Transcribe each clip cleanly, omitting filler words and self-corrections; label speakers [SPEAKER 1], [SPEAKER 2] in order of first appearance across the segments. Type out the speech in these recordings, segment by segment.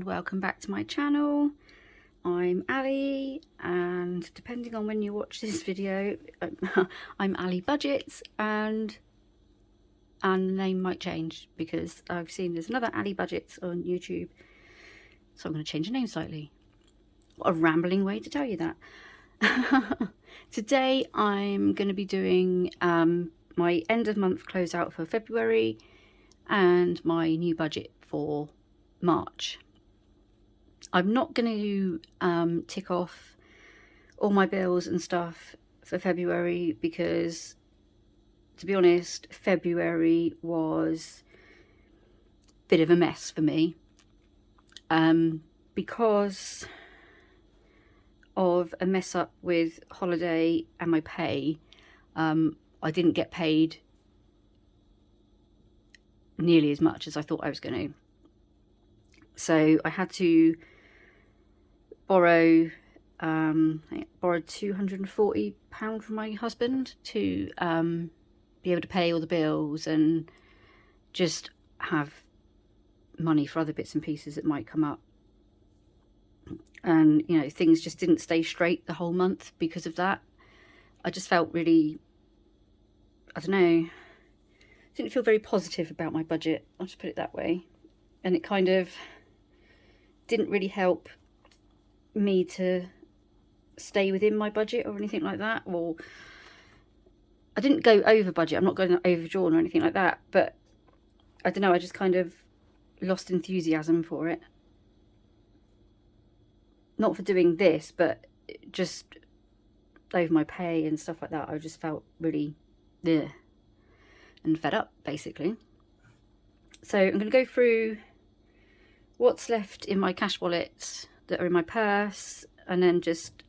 [SPEAKER 1] welcome back to my channel. I'm Ali, and depending on when you watch this video, I'm Ali Budgets, and the name might change because I've seen there's another Ali Budgets on YouTube, so I'm going to change the name slightly. What a rambling way to tell you that. Today I'm going to be doing my end of month closeout for February and my new budget for March. I'm not going to tick off all my bills and stuff for February because, to be honest, February was a bit of a mess for me because of a mess up with holiday and my pay. I didn't get paid nearly as much as I thought I was going to. So I had to borrow, I borrowed £240 from my husband to be able to pay all the bills and just have money for other bits and pieces that might come up. And, you know, things just didn't stay straight the whole month because of that. I just felt really, I don't know, didn't feel very positive about my budget, I'll just put it that way. And it kind of didn't really help me to stay within my budget or anything like that. Or I didn't go over budget, I'm not going overdrawn or anything like that, but I don't know, I just kind of lost enthusiasm for it. Not for doing this, but just over my pay and stuff like that. I just felt really ugh, and fed up, basically. So I'm going to go through what's left in my cash wallets that are in my purse, and then just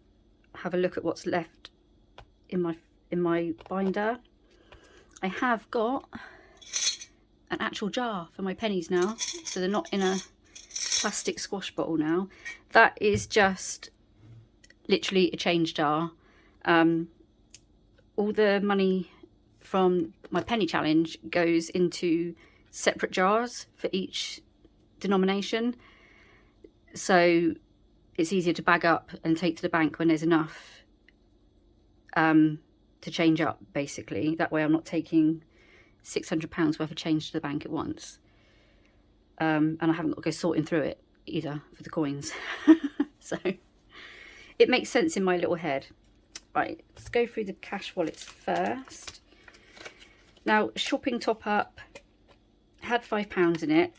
[SPEAKER 1] have a look at what's left in my binder. I have got an actual jar for my pennies now, so they're not in a plastic squash bottle now. That is just literally a change jar. All the money from my penny challenge goes into separate jars for each denomination, so it's easier to bag up and take to the bank when there's enough to change up, basically. That way I'm not taking £600 worth of change to the bank at once. And I haven't got to go sorting through it either for the coins. So it makes sense in my little head. Right, let's go through the cash wallets first. Now, shopping top up had £5 in it,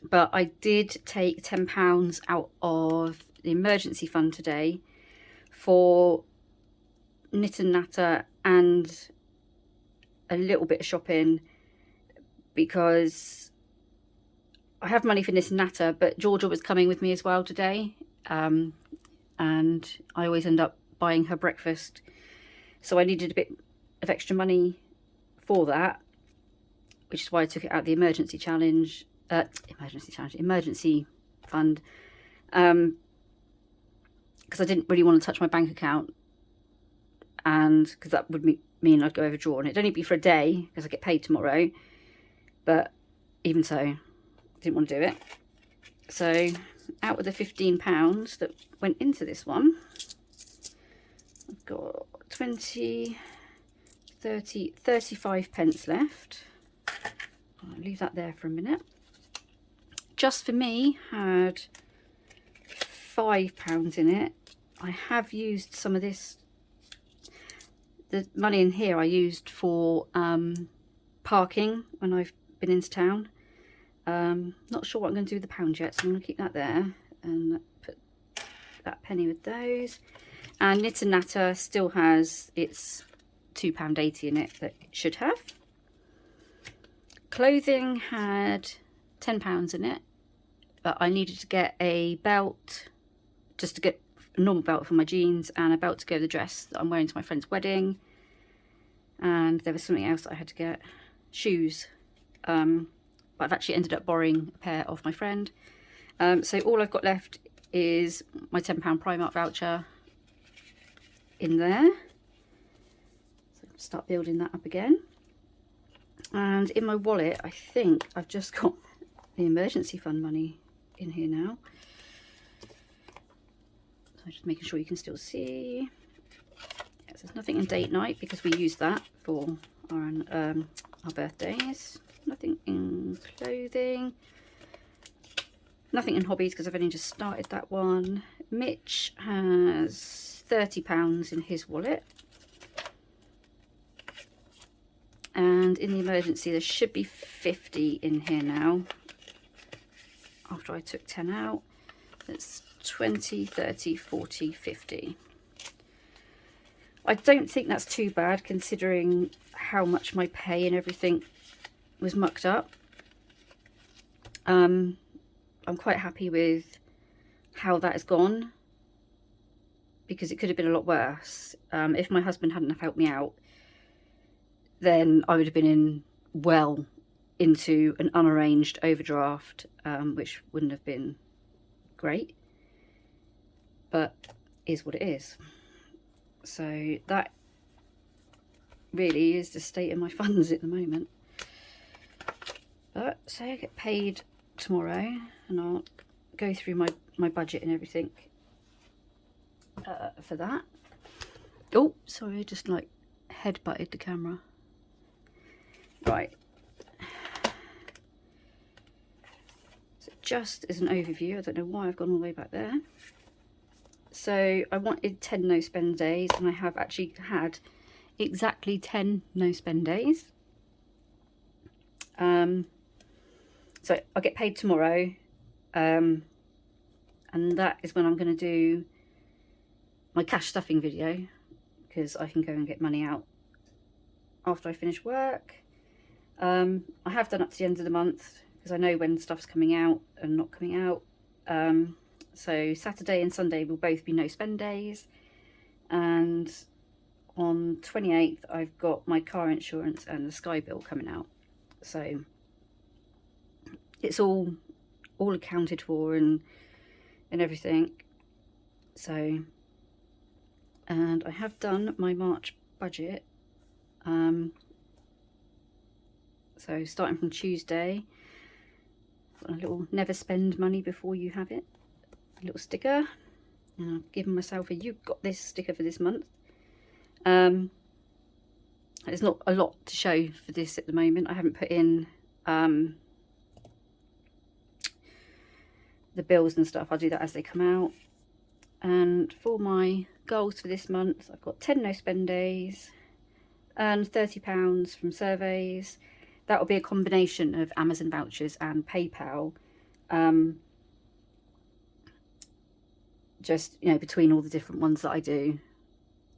[SPEAKER 1] but I did take £10 out of the emergency fund today for knit and natter and a little bit of shopping, because I have money for knit and natter, but Georgia was coming with me as well today, and I always end up buying her breakfast, so I needed a bit of extra money for that, which is why I took it out of the emergency fund, because I didn't really want to touch my bank account, and because that would mean I'd go overdrawn. It'd only be for a day because I get paid tomorrow, but even so, didn't want to do it. So out of the £15 that went into this one, I've got 20, 30, 35 pence left. I'll leave that there for a minute. Just for me had £5 in it. I have used some of this, the money in here I used for parking when I've been into town. Not sure what I'm going to do with the pound yet, so I'm going to keep that there and put that penny with those. And knit and natter still has its £2.80 in it that it should have. Clothing had £10 in it, but I needed to get a belt, just to get a normal belt for my jeans, and a belt to go with the dress that I'm wearing to my friend's wedding. And there was something else that I had to get, shoes. But I've actually ended up borrowing a pair off my friend. So all I've got left is my £10 Primark voucher in there. So I'll start building that up again. And in my wallet, I think I've just got the emergency fund money in here now. So just making sure you can still see. Yes, there's nothing in date night because we use that for our birthdays. Nothing in clothing. Nothing in hobbies because I've only just started that one. Mitch has £30 in his wallet. And in the emergency, there should be 50 in here now. After I took 10 out, it's 20, 30, 40, 50. I don't think that's too bad considering how much my pay and everything was mucked up. I'm quite happy with how that has gone because it could have been a lot worse. If my husband hadn't have helped me out, then I would have been well into an unarranged overdraft, which wouldn't have been great, but is what it is. So that really is the state of my funds at the moment. But say I get paid tomorrow and I'll go through my budget and everything for that. Oh, sorry, I just like head-butted the camera. Right. So just as an overview, I don't know why I've gone all the way back there. So I wanted 10 no spend days and I have actually had exactly 10 no spend days. So I'll get paid tomorrow, and that is when I'm going to do my cash stuffing video because I can go and get money out after I finish work. I have done up to the end of the month because I know when stuff's coming out and not coming out. So Saturday and Sunday will both be no spend days, and on 28th I've got my car insurance and the Sky bill coming out, so it's all accounted for and everything. So, and I have done my March budget. So starting from Tuesday, got a little never spend money before you have it, a little sticker, and I've given myself a "you've got this" sticker for this month. There's not a lot to show for this at the moment. I haven't put in the bills and stuff. I'll do that as they come out. And for my goals for this month, I've got 10 no spend days and £30 from surveys. That will be a combination of Amazon vouchers and PayPal, just, you know, between all the different ones that I do.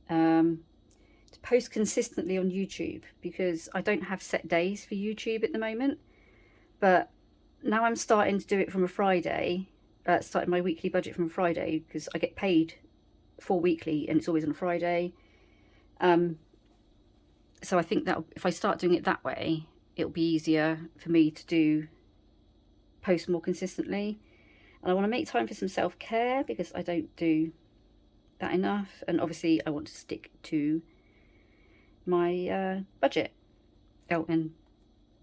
[SPEAKER 1] To post consistently on YouTube because I don't have set days for YouTube at the moment, but now I'm starting to do it from a Friday, starting my weekly budget from a Friday because I get paid for weekly and it's always on a Friday. So I think that if I start doing it that way, it'll be easier for me to post more consistently. And I want to make time for some self-care because I don't do that enough. And obviously I want to stick to my budget. Oh, and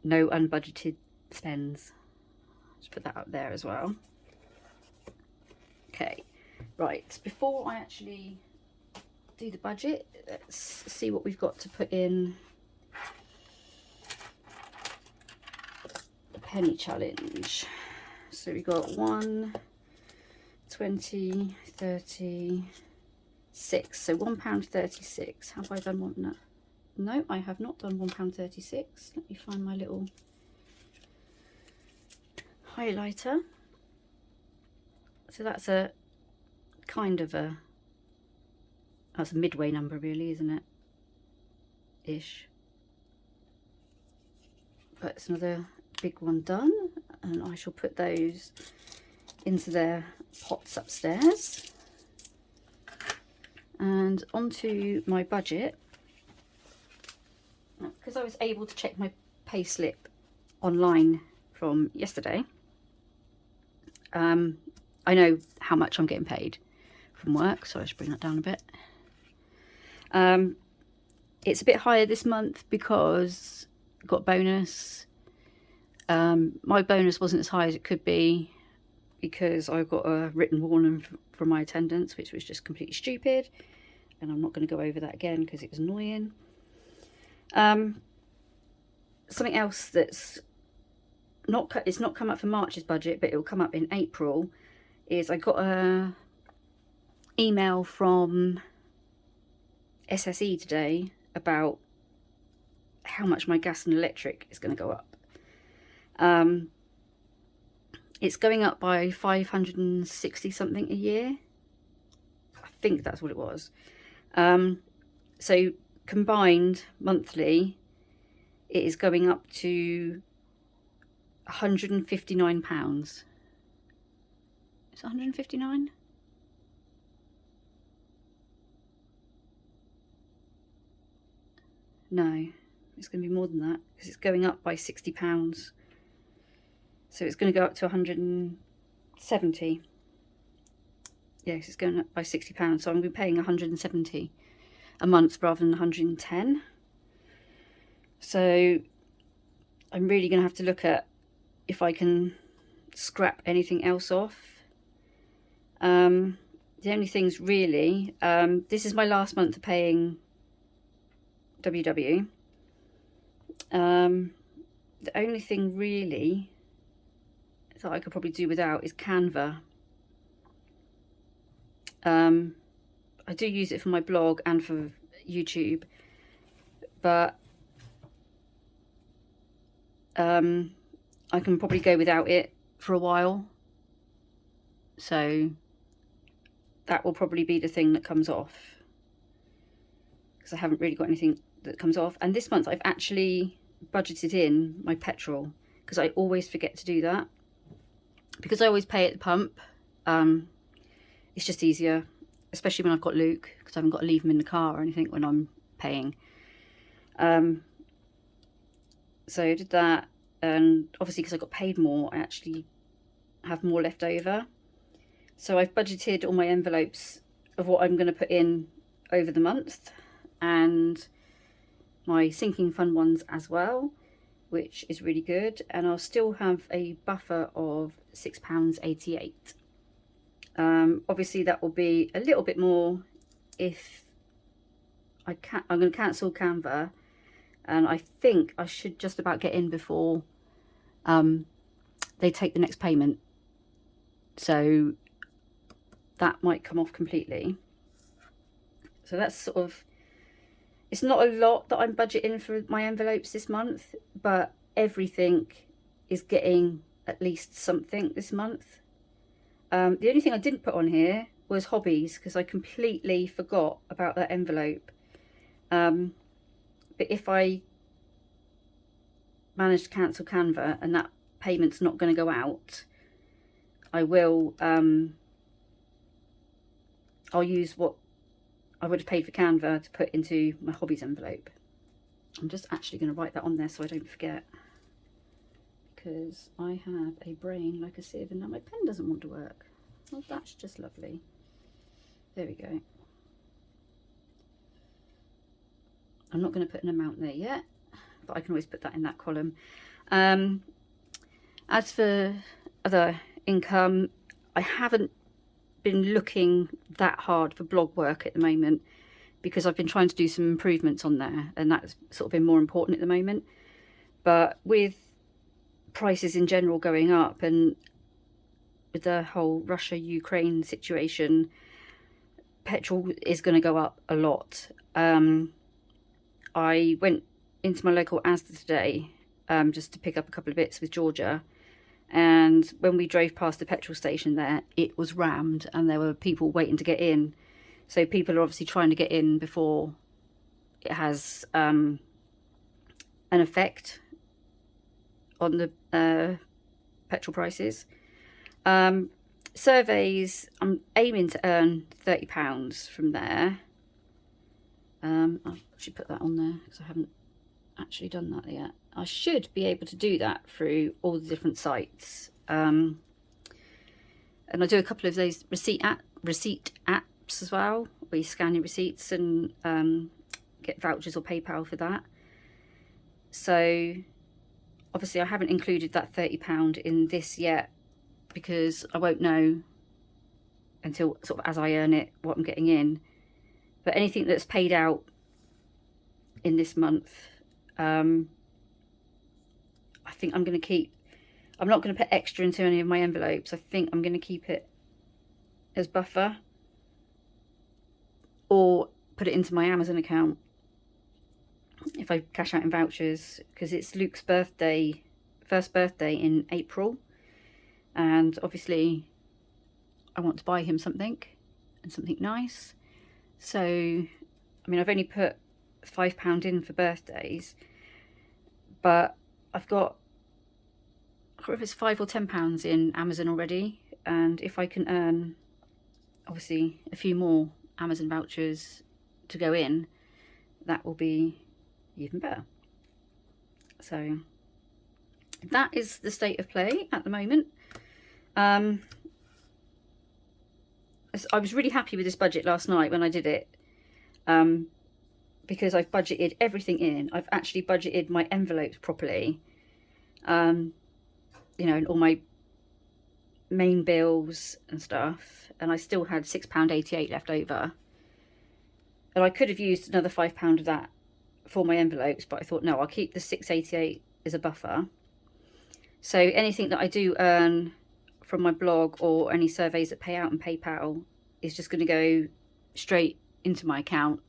[SPEAKER 1] no unbudgeted spends. Just put that up there as well. Okay, right, before I actually do the budget, let's see what we've got to put in the penny challenge. So we got 1, 20, 30, 6. So £1.36. Have I done one? No. No, I have not done £1.36. Let me find my little highlighter. So that's a kind of that's a midway number really, isn't it? Ish. But it's another big one done, and I shall put those into their pots upstairs. And onto my budget, because I was able to check my pay slip online from yesterday. I know how much I'm getting paid from work, so I should bring that down a bit. It's a bit higher this month because got bonus. My bonus wasn't as high as it could be because I got a written warning from my attendants, which was just completely stupid, and I'm not going to go over that again because it was annoying. Something else that's it's not come up for March's budget, but it will come up in April, is I got a email from SSE today about how much my gas and electric is going to go up. It's going up by 560 something a year. I think that's what it was. So combined monthly, it is going up to £159. Is it 159? No, it's going to be more than that because it's going up by £60. So it's going to go up to 170. Yes, it's going up by £60. So I'm going to be paying 170 a month rather than 110. So I'm really going to have to look at if I can scrap anything else off. The only things really, this is my last month of paying WW. The only thing really that I could probably do without is Canva. I do use it for my blog and for YouTube, but I can probably go without it for a while. So that will probably be the thing that comes off, because I haven't really got anything that comes off. And this month I've actually budgeted in my petrol, because I always forget to do that. Because I always pay at the pump, it's just easier, especially when I've got Luke, because I haven't got to leave him in the car or anything when I'm paying. So I did that, and obviously because I got paid more, I actually have more left over. So I've budgeted all my envelopes of what I'm going to put in over the month, and my sinking fund ones as well, which is really good. And I'll still have a buffer of £6.88. Obviously that will be a little bit more if I'm going to cancel Canva, and I think I should just about get in before they take the next payment. So that might come off completely. So that's sort of, it's not a lot that I'm budgeting for my envelopes this month, but everything is getting at least something this month. The only thing I didn't put on here was hobbies, because I completely forgot about that envelope. But if I manage to cancel Canva and that payment's not going to go out, I will, I'll use what I would have paid for Canva to put into my hobbies envelope. I'm just actually going to write that on there so I don't forget, because I have a brain like a sieve and now my pen doesn't want to work. Well, that's just lovely. There we go. I'm not going to put an amount there yet, but I can always put that in that column. As for other income, I haven't been looking that hard for blog work at the moment, because I've been trying to do some improvements on there, and that's sort of been more important at the moment. But with prices in general going up, and with the whole Russia-Ukraine situation, petrol is going to go up a lot. I went into my local Asda today just to pick up a couple of bits with Georgia, and when we drove past the petrol station there, it was rammed and there were people waiting to get in. So people are obviously trying to get in before it has an effect on the petrol prices. Surveys, I'm aiming to earn £30 from there. I should put that on there because I haven't actually done that yet. I should be able to do that through all the different sites. And I do a couple of those receipt apps as well, where you scan your receipts and get vouchers or PayPal for that. So obviously I haven't included that £30 in this yet, because I won't know until sort of as I earn it what I'm getting in. But anything that's paid out in this month, I think I'm going to keep. I'm not going to put extra into any of my envelopes. I think I'm going to keep it as buffer, or put it into my Amazon account if I cash out in vouchers, because it's Luke's birthday, first birthday in April, and obviously I want to buy him something, and something nice. So I mean, I've only put £5 in for birthdays, but I've got, I can't remember if it's £5 or £10 in Amazon already, and if I can earn obviously a few more Amazon vouchers to go in, that will be even better. So that is the state of play at the moment. I was really happy with this budget last night when I did it, because I've budgeted everything in. I've actually budgeted my envelopes properly, you know, and all my main bills and stuff, and I still had £6.88 left over, and I could have used another £5 of that for my envelopes, but I thought no, I'll keep the £6.88 as a buffer. So anything that I do earn from my blog or any surveys that pay out in PayPal is just going to go straight into my account,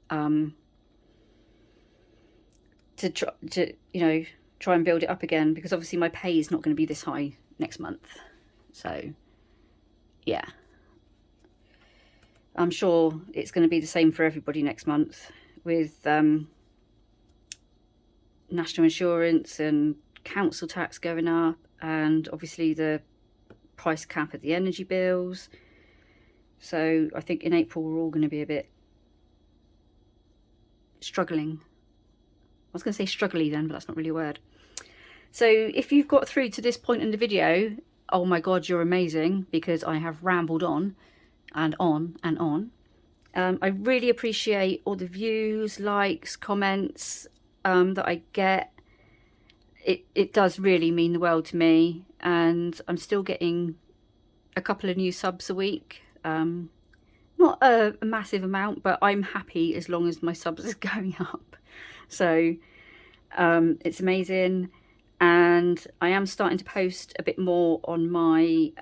[SPEAKER 1] to you know, try and build it up again, because obviously my pay is not going to be this high next month. So yeah, I'm sure it's going to be the same for everybody next month, with national insurance and council tax going up, and obviously the price cap at the energy bills. So I think in April we're all going to be a bit struggling. I was going to say struggly then, but that's not really a word. So if you've got through to this point in the video, oh my god, you're amazing, because I have rambled on and on and on. I really appreciate all the views, likes, comments that I get. It does really mean the world to me, and I'm still getting a couple of new subs a week. Not a massive amount, but I'm happy as long as my subs is going up. So it's amazing, and I am starting to post a bit more on my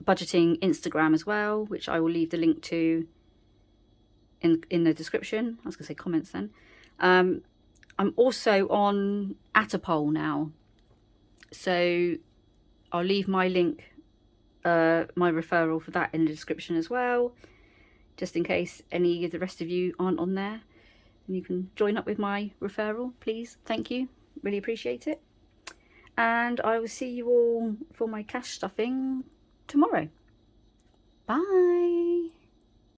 [SPEAKER 1] budgeting Instagram as well, which I will leave the link to in the description. I was going to say comments then. I'm also on Petrol now, so I'll leave my link, my referral for that in the description as well, just in case any of the rest of you aren't on there, and you can join up with my referral, please. Thank you, really appreciate it. And I will see you all for my cash stuffing tomorrow. Bye.